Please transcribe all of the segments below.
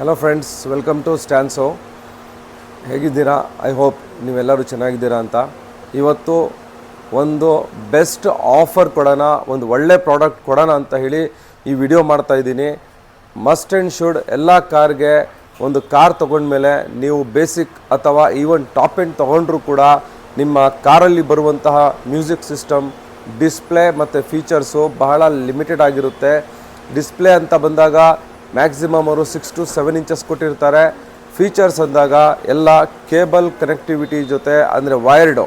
Hello friends, welcome to ಸ್ಟ್ಯಾನ್ಸೋ. ಹೇಗಿದ್ದೀರಾ? I hope ನೀವೆಲ್ಲರೂ ಚೆನ್ನಾಗಿದ್ದೀರಾ ಅಂತ. ಇವತ್ತು ಒಂದು ಬೆಸ್ಟ್ ಆಫರ್ ಕೊಡೋಣ, ಒಂದು ಒಳ್ಳೆ ಪ್ರಾಡಕ್ಟ್ ಕೊಡೋಣ ಅಂತ ಹೇಳಿ ಈ ವಿಡಿಯೋ ಮಾಡ್ತಾಯಿದ್ದೀನಿ. ಮಸ್ಟ್ ಆ್ಯಂಡ್ ಶುಡ್ ಎಲ್ಲ ಕಾರ್ಗೆ ಒಂದು ಕಾರ್ ತೊಗೊಂಡ್ಮೇಲೆ ನೀವು ಬೇಸಿಕ್ ಅಥವಾ ಈವನ್ ಟಾಪ್ ಎಂಡ್ ತೊಗೊಂಡ್ರೂ ಕೂಡ ನಿಮ್ಮ ಕಾರಲ್ಲಿ ಬರುವಂತಹ ಮ್ಯೂಸಿಕ್ ಸಿಸ್ಟಮ್, ಡಿಸ್ಪ್ಲೇ ಮತ್ತು ಫೀಚರ್ಸು ಬಹಳ ಲಿಮಿಟೆಡ್ ಆಗಿರುತ್ತೆ. ಡಿಸ್ಪ್ಲೇ ಅಂತ ಬಂದಾಗ ಮ್ಯಾಕ್ಸಿಮಮ್ ಅವರು 6 to 7 ಇಂಚಸ್ ಕೊಟ್ಟಿರ್ತಾರೆ. ಫೀಚರ್ಸ್ ಅಂದಾಗ ಎಲ್ಲ ಕೇಬಲ್ ಕನೆಕ್ಟಿವಿಟಿ ಜೊತೆ ಅಂದರೆ ವೈರ್ಡು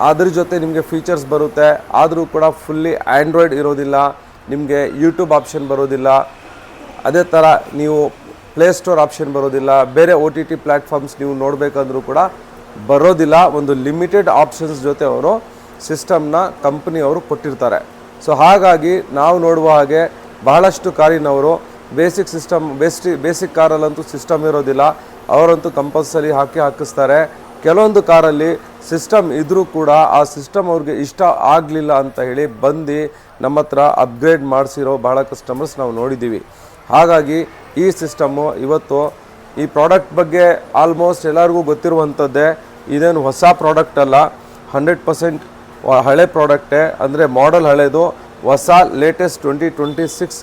ಅದ್ರ ಜೊತೆ ನಿಮಗೆ ಫೀಚರ್ಸ್ ಬರುತ್ತೆ. ಆದರೂ ಕೂಡ ಫುಲ್ಲಿ ಆ್ಯಂಡ್ರಾಯ್ಡ್ ಇರೋದಿಲ್ಲ, ನಿಮಗೆ ಯೂಟ್ಯೂಬ್ ಆಪ್ಷನ್ ಬರೋದಿಲ್ಲ, ಅದೇ ಥರ ನೀವು ಪ್ಲೇಸ್ಟೋರ್ ಆಪ್ಷನ್ ಬರೋದಿಲ್ಲ, ಬೇರೆ OTT ಪ್ಲ್ಯಾಟ್ಫಾರ್ಮ್ಸ್ ನೀವು ನೋಡಬೇಕಂದ್ರೂ ಕೂಡ ಬರೋದಿಲ್ಲ. ಒಂದು ಲಿಮಿಟೆಡ್ ಆಪ್ಷನ್ಸ್ ಜೊತೆ ಅವರು ಸಿಸ್ಟಮ್ನ ಕಂಪ್ನಿಯವರು ಕೊಟ್ಟಿರ್ತಾರೆ. ಸೊ ಹಾಗಾಗಿ ನಾವು ನೋಡುವ ಹಾಗೆ ಬಹಳಷ್ಟು ಕಾರಿನವರು ಬೇಸಿಕ್ ಸಿಸ್ಟಮ್ ಬೇಸಿಕ್ ಕಾರಲ್ಲಂತೂ ಸಿಸ್ಟಮ್ ಇರೋದಿಲ್ಲ, ಅವರಂತೂ ಕಂಪಲ್ಸರಿ ಹಾಕಿಸ್ತಾರೆ. ಕೆಲವೊಂದು ಕಾರಲ್ಲಿ ಸಿಸ್ಟಮ್ ಇದ್ದರೂ ಕೂಡ ಆ ಸಿಸ್ಟಮ್ ಅವ್ರಿಗೆ ಇಷ್ಟ ಆಗಲಿಲ್ಲ ಅಂತ ಹೇಳಿ ಬಂದು ನಮ್ಮ ಹತ್ರ ಅಪ್ಗ್ರೇಡ್ ಮಾಡಿಸಿರೋ ಭಾಳ ಕಸ್ಟಮರ್ಸ್ ನಾವು ನೋಡಿದ್ದೀವಿ. ಹಾಗಾಗಿ ಈ ಸಿಸ್ಟಮ್ಮು ಇವತ್ತು ಈ ಪ್ರಾಡಕ್ಟ್ ಬಗ್ಗೆ ಆಲ್ಮೋಸ್ಟ್ ಎಲ್ಲರಿಗೂ ಗೊತ್ತಿರುವಂಥದ್ದೇ. ಇದೇನು ಹೊಸ ಪ್ರಾಡಕ್ಟ್ ಅಲ್ಲ, 100% ಹಳೆ ಪ್ರಾಡಕ್ಟೇ. ಅಂದರೆ ಮಾಡೆಲ್ ಹಳೆಯದು, ಹೊಸ ಲೇಟೆಸ್ಟ್ 2026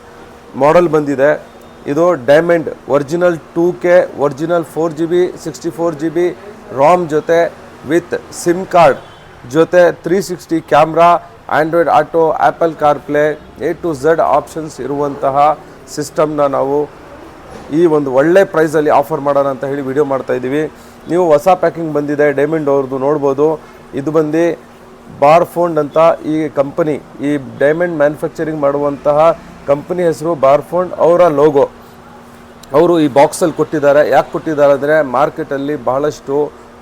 ಮಾಡೆಲ್ ಬಂದಿದೆ. ಇದು diamond original 2K original 4GB 64GB Ram ಜೊತೆ ವಿತ್ ಸಿಮ್ ಕಾರ್ಡ್ ಜೊತೆ 360 camera, Android auto, apple CarPlay, A to Z options ಇರುವಂತಹ ಸಿಸ್ಟಮ್ನ ನಾವು ಈ ಒಂದು ಒಳ್ಳೆ ಪ್ರೈಸಲ್ಲಿ ಆಫರ್ ಮಾಡೋಣ ಅಂತ ಹೇಳಿ ವಿಡಿಯೋ ಮಾಡ್ತಾಯಿದ್ದೀವಿ. ನೀವು ಹೊಸ ಪ್ಯಾಕಿಂಗ್ ಬಂದಿದೆ ಡೈಮಂಡ್ ಅವ್ರದ್ದು ನೋಡ್ಬೋದು. ಇದು ಬಂದು ಬಾರ್ಫೋಂಡ್ ಅಂತ ಈ ಕಂಪನಿ, ಈ ಡೈಮಂಡ್ ಮ್ಯಾನುಫ್ಯಾಕ್ಚರಿಂಗ್ ಮಾಡುವಂತಹ ಕಂಪನಿ ಹೆಸರು ಬಾರ್ಫೋಂಡ್. ಅವರ ಲೋಗೋ ಅವರು ಈ ಬಾಕ್ಸಲ್ಲಿ ಕೊಟ್ಟಿದ್ದಾರೆ. ಯಾಕೆ ಕೊಟ್ಟಿದ್ದಾರೆ ಅಂದರೆ ಮಾರ್ಕೆಟಲ್ಲಿ ಬಹಳಷ್ಟು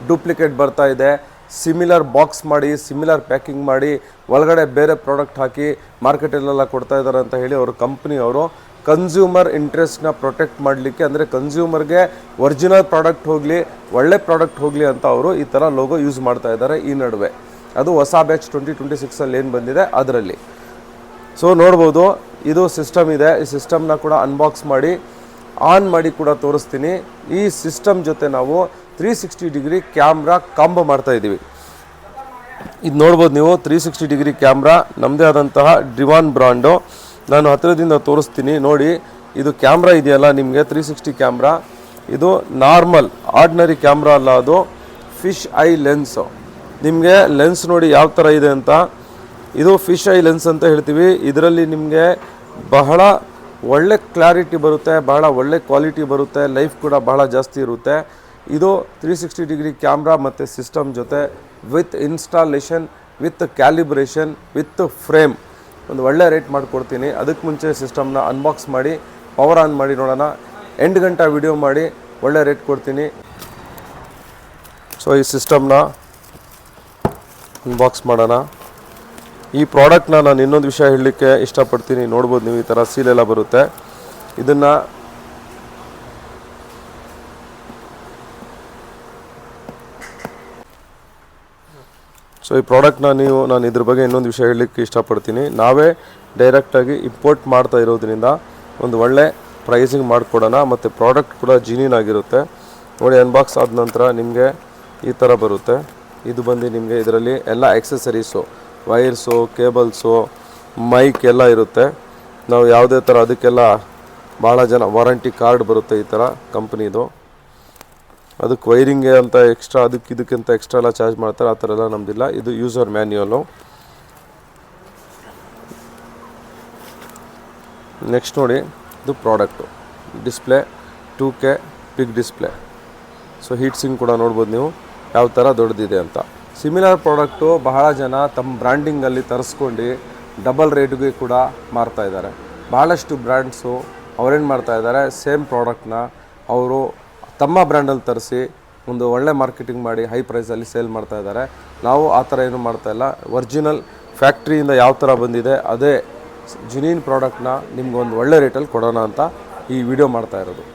ಡೂಪ್ಲಿಕೇಟ್ ಬರ್ತಾ ಇದೆ. ಸಿಮಿಲರ್ ಬಾಕ್ಸ್ ಮಾಡಿ, ಸಿಮಿಲರ್ ಪ್ಯಾಕಿಂಗ್ ಮಾಡಿ, ಒಳಗಡೆ ಬೇರೆ ಪ್ರಾಡಕ್ಟ್ ಹಾಕಿ ಮಾರ್ಕೆಟಲ್ಲೆಲ್ಲ ಕೊಡ್ತಾ ಇದ್ದಾರೆ ಅಂತ ಹೇಳಿ ಅವರು ಕಂಪ್ನಿಯವರು ಕನ್ಸ್ಯೂಮರ್ ಇಂಟ್ರೆಸ್ಟ್ನ ಪ್ರೊಟೆಕ್ಟ್ ಮಾಡಲಿಕ್ಕೆ, ಅಂದರೆ ಕನ್ಸ್ಯೂಮರ್ಗೆ ಒರಿಜಿನಲ್ ಪ್ರಾಡಕ್ಟ್ ಹೋಗಲಿ, ಒಳ್ಳೆ ಪ್ರಾಡಕ್ಟ್ ಹೋಗಲಿ ಅಂತ ಅವರು ಈ ಥರ ಲೋಗೋ ಯೂಸ್ ಮಾಡ್ತಾ ಇದ್ದಾರೆ. ಈ ನಡುವೆ ಅದು ಹೊಸ ಬ್ಯಾಚ್ 2026ಅಲ್ಲಿ ಏನು ಬಂದಿದೆ ಅದರಲ್ಲಿ. ಸೊ ನೋಡ್ಬೋದು, ಇದು ಸಿಸ್ಟಮ್ ಇದೆ. ಈ ಸಿಸ್ಟಮ್ನ ಕೂಡ ಅನ್ಬಾಕ್ಸ್ ಮಾಡಿ ಆನ್ ಮಾಡಿ ಕೂಡ ತೋರಿಸ್ತೀನಿ. ಈ ಸಿಸ್ಟಮ್ ಜೊತೆ ನಾವು 360 ಡಿಗ್ರಿ ಕ್ಯಾಮ್ರಾ ಕಾಂಬೋ ಮಾಡ್ತಾಯಿದ್ದೀವಿ. ಇದು ನೋಡ್ಬೋದು ನೀವು, 360 ಡಿಗ್ರಿ ಕ್ಯಾಮ್ರಾ, ನಮ್ಮದೇ ಆದಂತಹ ಡಿವಾನ್ ಬ್ರಾಂಡು. ನಾನು ಹತ್ತಿರದಿಂದ ತೋರಿಸ್ತೀನಿ ನೋಡಿ. ಇದು ಕ್ಯಾಮ್ರಾ ಇದೆಯಲ್ಲ ನಿಮಗೆ 360 ಕ್ಯಾಮ್ರಾ, ಇದು ನಾರ್ಮಲ್ ಆರ್ಡಿನರಿ ಕ್ಯಾಮ್ರಾ ಅಲ್ಲ, ಅದು ಫಿಶ್ ಐ ಲೆನ್ಸು. ನಿಮಗೆ ಲೆನ್ಸ್ ನೋಡಿ ಯಾವ ಥರ ಇದೆ ಅಂತ. ಇದು ಫಿಶ್ ಐ ಲೆನ್ಸ್ ಅಂತ ಹೇಳ್ತೀವಿ. ಇದರಲ್ಲಿ ನಿಮಗೆ ಬಹಳ ಒಳ್ಳೆ ಕ್ಲಾರಿಟಿ ಬರುತ್ತೆ, ಬಹಳ ಒಳ್ಳೆ ಕ್ವಾಲಿಟಿ ಬರುತ್ತೆ, ಲೈಫ್ ಕೂಡ ಬಹಳ ಜಾಸ್ತಿ ಇರುತ್ತೆ. ಇದು 360 ಡಿಗ್ರಿ ಕ್ಯಾಮ್ರಾ ಮತ್ತು ಸಿಸ್ಟಮ್ ಜೊತೆ with installation, with calibration, with frame ಒಂದು ಒಳ್ಳೆ ರೇಟ್ ಮಾಡಿಕೊಡ್ತೀನಿ. ಅದಕ್ಕೆ ಮುಂಚೆ ಸಿಸ್ಟಮ್ನ ಅನ್ಬಾಕ್ಸ್ ಮಾಡಿ ಪವರ್ ಆನ್ ಮಾಡಿ ನೋಡೋಣ. ಎಂಟು ಗಂಟೆ ವಿಡಿಯೋ ಮಾಡಿ ಒಳ್ಳೆ ರೇಟ್ ಕೊಡ್ತೀನಿ. ಸೊ ಈ ಸಿಸ್ಟಮ್ನ ಅನ್ಬಾಕ್ಸ್ ಮಾಡೋಣ. ಈ ಪ್ರಾಡಕ್ಟ್ನ ನಾನು ಇನ್ನೊಂದು ವಿಷಯ ಹೇಳಲಿಕ್ಕೆ ಇಷ್ಟಪಡ್ತೀನಿ. ನೋಡ್ಬೋದು ನೀವು, ಈ ಥರ ಸೀಲೆಲ್ಲ ಬರುತ್ತೆ. ಇದನ್ನು ಸೊ ಈ ಪ್ರಾಡಕ್ಟ್ನ ನಾನು ಇದ್ರ ಬಗ್ಗೆ ಇನ್ನೊಂದು ವಿಷಯ ಹೇಳಲಿಕ್ಕೆ ಇಷ್ಟಪಡ್ತೀನಿ. ನಾವೇ ಡೈರೆಕ್ಟಾಗಿ ಇಂಪೋರ್ಟ್ ಮಾಡ್ತಾ ಇರೋದ್ರಿಂದ ಒಂದು ಒಳ್ಳೆ ಪ್ರೈಸಿಂಗ್ ಮಾಡಿಕೊಡೋಣ. ಮತ್ತು ಪ್ರಾಡಕ್ಟ್ ಕೂಡ ಜೀನಿಯನ್ ಆಗಿರುತ್ತೆ. ನೋಡಿ, ಅನ್ಬಾಕ್ಸ್ ಆದ ನಂತರ ನಿಮಗೆ ಈ ಥರ ಬರುತ್ತೆ. ಇದು ಬಂದು ನಿಮಗೆ ಇದರಲ್ಲಿ ಎಲ್ಲ ಆಕ್ಸೆಸರೀಸು, ವೈರ್ಸು, ಕೇಬಲ್ಸು, ಮೈಕ್ ಎಲ್ಲ ಇರುತ್ತೆ. ನಾವು ಯಾವುದೇ ಥರ ಅದಕ್ಕೆಲ್ಲ ಭಾಳ ಜನ ವಾರಂಟಿ ಕಾರ್ಡ್ ಬರುತ್ತೆ ಈ ಥರ ಕಂಪ್ನಿದು. ಅದಕ್ಕೆ ವೈರಿಂಗ್ಗೆ ಅಂತ ಎಕ್ಸ್ಟ್ರಾ, ಇದಕ್ಕಿಂತ ಎಕ್ಸ್ಟ್ರಾ ಎಲ್ಲ ಚಾರ್ಜ್ ಮಾಡ್ತಾರೆ. ಆ ಥರ ಎಲ್ಲ ನಮ್ಮದಿಲ್ಲ. ಇದು ಯೂಸರ್ ಮ್ಯಾನ್ಯುಯಲು. ನೆಕ್ಸ್ಟ್ ನೋಡಿ, ಇದು product display 2K big display. So heat sink ಕೂಡ ನೋಡ್ಬೋದು ನೀವು ಯಾವ ಥರ ದೊಡ್ಡದಿದೆ ಅಂತ. ಸಿಮಿಲರ್ ಪ್ರಾಡಕ್ಟು ಬಹಳ ಜನ ತಮ್ಮ ಬ್ರ್ಯಾಂಡಿಂಗಲ್ಲಿ ತರಿಸ್ಕೊಂಡು ಡಬಲ್ ರೇಟ್ಗೆ ಕೂಡ ಮಾರ್ತಾ ಇದ್ದಾರೆ. ಭಾಳಷ್ಟು ಬ್ರ್ಯಾಂಡ್ಸು ಅವರೇನು ಮಾಡ್ತಾ ಇದ್ದಾರೆ, ಸೇಮ್ ಪ್ರಾಡಕ್ಟ್ನ ಅವರು ತಮ್ಮ ಬ್ರ್ಯಾಂಡಲ್ಲಿ ತರಿಸಿ ಒಂದು ಒಳ್ಳೆ ಮಾರ್ಕೆಟಿಂಗ್ ಮಾಡಿ ಹೈ ಪ್ರೈಸಲ್ಲಿ ಸೇಲ್ ಮಾಡ್ತಾ ಇದ್ದಾರೆ. ನಾವು ಆ ಥರ ಏನೂ ಮಾಡ್ತಾಯಿಲ್ಲ. ಒರಿಜಿನಲ್ ಫ್ಯಾಕ್ಟ್ರಿಯಿಂದ ಯಾವ ಥರ ಬಂದಿದೆ ಅದೇ ಜೆನ್ಯೂನ್ ಪ್ರಾಡಕ್ಟ್ನ ನಿಮ್ಗೊಂದು ಒಳ್ಳೆ ರೇಟಲ್ಲಿ ಕೊಡೋಣ ಅಂತ ಈ ವಿಡಿಯೋ ಮಾಡ್ತಾ ಇರೋದು.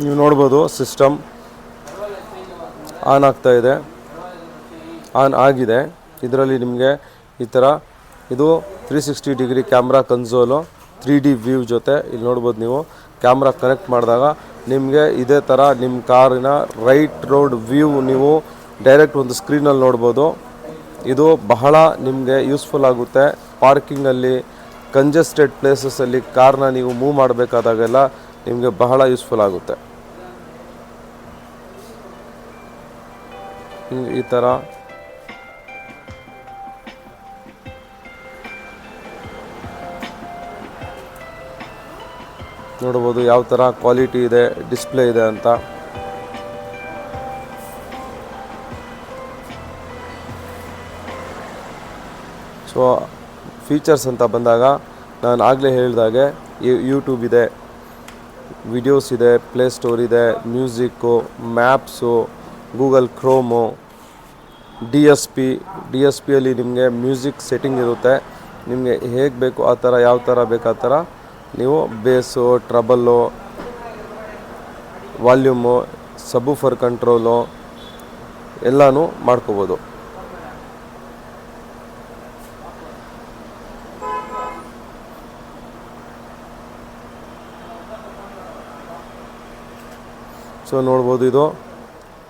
ನೀವು ನೋಡ್ಬೋದು ಸಿಸ್ಟಮ್ ಆನ್ ಆಗ್ತಾ ಇದೆ, ಆನ್ ಆಗಿದೆ. ಇದರಲ್ಲಿ ನಿಮಗೆ ಈ ಥರ ಇದು 360 ಡಿಗ್ರಿ ಕ್ಯಾಮ್ರಾ ಕನ್ಸೋಲು 3D ವ್ಯೂ ಜೊತೆ ಇಲ್ಲಿ ನೋಡ್ಬೋದು. ನೀವು ಕ್ಯಾಮ್ರಾ ಕನೆಕ್ಟ್ ಮಾಡಿದಾಗ ನಿಮಗೆ ಇದೇ ಥರ ನಿಮ್ಮ ಕಾರಿನ ರೈಟ್ ರೋಡ್ ವ್ಯೂ ನೀವು ಡೈರೆಕ್ಟ್ ಒಂದು ಸ್ಕ್ರೀನಲ್ಲಿ ನೋಡ್ಬೋದು. ಇದು ಬಹಳ ನಿಮಗೆ ಯೂಸ್ಫುಲ್ ಆಗುತ್ತೆ. ಪಾರ್ಕಿಂಗಲ್ಲಿ ಕಂಜೆಸ್ಟೆಡ್ ಪ್ಲೇಸಸ್ಸಲ್ಲಿ ಕಾರ್ನ ನೀವು ಮೂವ್ ಮಾಡಬೇಕಾದಾಗೆಲ್ಲ ನಿಮಗೆ ಬಹಳ ಯೂಸ್ಫುಲ್ ಆಗುತ್ತೆ. ಈ ಥರ ನೋಡ್ಬೋದು ಯಾವ ಥರ ಕ್ವಾಲಿಟಿ ಇದೆ, ಡಿಸ್ಪ್ಲೇ ಇದೆ ಅಂತ. ಸೊ ಫೀಚರ್ಸ್ ಅಂತ ಬಂದಾಗ ನಾನು ಆಗಲೇ ಹೇಳಿದಾಗೆ ಯೂಟ್ಯೂಬ್ ಇದೆ, ವಿಡಿಯೋಸ್ ಇದೆ, ಪ್ಲೇಸ್ಟೋರ್ ಇದೆ, music, maps, Google ಕ್ರೋಮು, D S ಪಿಯಲ್ಲಿ ನಿಮಗೆ ಮ್ಯೂಸಿಕ್ ಸೆಟ್ಟಿಂಗ್ ಇರುತ್ತೆ. ನಿಮಗೆ ಹೇಗೆ ಬೇಕು ಆ ಥರ, ಯಾವ ಥರ ಬೇಕು ಆ ಥರ ನೀವು ಬೇಸು, ಟ್ರಬಲ್ಲು, ವಾಲ್ಯೂಮು, ಸಬೂಫರ್ ಕಂಟ್ರೋಲು ಎಲ್ಲನೂ ಮಾಡ್ಕೋಬೋದು. ಸೊ ನೋಡ್ಬೋದು ಇದು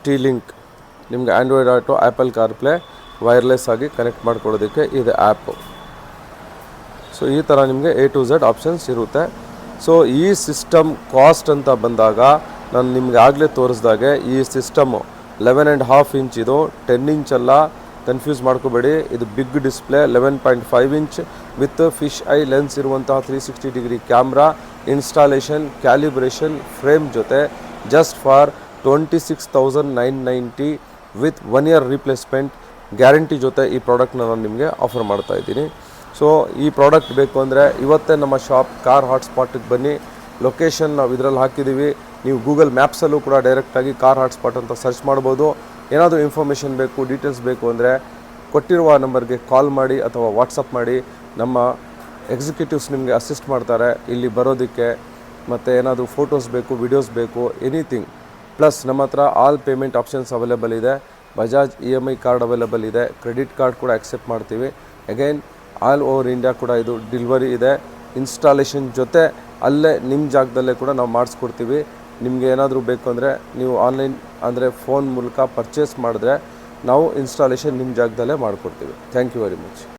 ಟಿ-ಲಿಂಕ್, ನಿಮಗೆ Android auto, apple CarPlay wireless ಆಗಿ ಕನೆಕ್ಟ್ ಮಾಡ್ಕೊಳ್ಳೋದಕ್ಕೆ ಇದು ಆ್ಯಪು. ಸೊ ಈ ಥರ ನಿಮಗೆ A to Z ಆಪ್ಷನ್ಸ್ ಇರುತ್ತೆ. ಸೊ ಈ ಸಿಸ್ಟಮ್ ಕಾಸ್ಟ್ ಅಂತ ಬಂದಾಗ ನಾನು ನಿಮಗೆ ಆಗಲೇ ತೋರಿಸ್ದಾಗೆ ಈ ಸಿಸ್ಟಮು 11.5 ಇಂಚ್ ಇದು, 10 ಇಂಚ್ ಅಲ್ಲ, ಕನ್ಫ್ಯೂಸ್ ಮಾಡ್ಕೋಬೇಡಿ. ಇದು big display 11.5 inch with fish eye lens ಇರುವಂತಹ 360 degree camera, installation, calibration, frame ಜೊತೆ just for 26,990 with 1 year replacement guarantee ಜೊತೆ ಈ ಪ್ರಾಡಕ್ಟ್ನ ನಾನು ನಿಮಗೆ ಆಫರ್ ಮಾಡ್ತಾ ಇದ್ದೀನಿ. ಸೊ ಈ ಪ್ರಾಡಕ್ಟ್ ಬೇಕು ಅಂದರೆ ಇವತ್ತೇ ನಮ್ಮ ಶಾಪ್ ಕಾರ್ ಹಾಟ್ಸ್ಪಾಟಿಗೆ ಬನ್ನಿ. ಲೊಕೇಶನ್ ನಾವು ಇದರಲ್ಲಿ ಹಾಕಿದ್ದೀವಿ. ನೀವು ಗೂಗಲ್ ಮ್ಯಾಪ್ಸಲ್ಲೂ ಕೂಡ ಡೈರೆಕ್ಟಾಗಿ ಕಾರ್ ಹಾಟ್ಸ್ಪಾಟ್ ಅಂತ ಸರ್ಚ್ ಮಾಡ್ಬೋದು. ಏನಾದರೂ ಇನ್ಫಾರ್ಮೇಷನ್ ಬೇಕು, ಡೀಟೇಲ್ಸ್ ಬೇಕು ಅಂದರೆ ಕೊಟ್ಟಿರುವ ನಂಬರ್ಗೆ ಕಾಲ್ ಮಾಡಿ ಅಥವಾ ವಾಟ್ಸಪ್ ಮಾಡಿ. ನಮ್ಮ ಎಕ್ಸಿಕ್ಯೂಟಿವ್ಸ್ ನಿಮಗೆ ಅಸಿಸ್ಟ್ ಮಾಡ್ತಾರೆ ಇಲ್ಲಿ ಬರೋದಕ್ಕೆ. ಮತ್ತು ಏನಾದರೂ ಫೋಟೋಸ್ ಬೇಕು, ವಿಡಿಯೋಸ್ ಬೇಕು, ಎನಿಥಿಂಗ್. ಪ್ಲಸ್ ನಮ್ಮ ಹತ್ರ ಆಲ್ ಪೇಮೆಂಟ್ ಆಪ್ಷನ್ಸ್ ಅವೈಲೇಬಲ್ ಇದೆ. ಬಜಾಜ್ EMI ಕಾರ್ಡ್ ಅವೈಲೇಬಲ್ ಇದೆ, ಕ್ರೆಡಿಟ್ ಕಾರ್ಡ್ ಕೂಡ ಆಕ್ಸೆಪ್ಟ್ ಮಾಡ್ತೀವಿ. ಅಗೈನ್ ಆಲ್ ಓವರ್ ಇಂಡಿಯಾ ಕೂಡ ಇದು ಡೆಲಿವರಿ ಇದೆ. ಇನ್ಸ್ಟಾಲೇಷನ್ ಜೊತೆ ಅಲ್ಲೇ ನಿಮ್ಮ ಜಾಗದಲ್ಲೇ ಕೂಡ ನಾವು ಮಾಡಿಸ್ಕೊಡ್ತೀವಿ. ನಿಮಗೆ ಏನಾದರೂ ಬೇಕು ಅಂದರೆ ನೀವು ಆನ್ಲೈನ್ ಅಂದರೆ ಫೋನ್ ಮೂಲಕ ಪರ್ಚೇಸ್ ಮಾಡಿದ್ರೆ ನಾವು ಇನ್ಸ್ಟಾಲೇಷನ್ ನಿಮ್ಮ ಜಾಗದಲ್ಲೇ ಮಾಡಿಕೊಡ್ತೀವಿ. Thank you very much.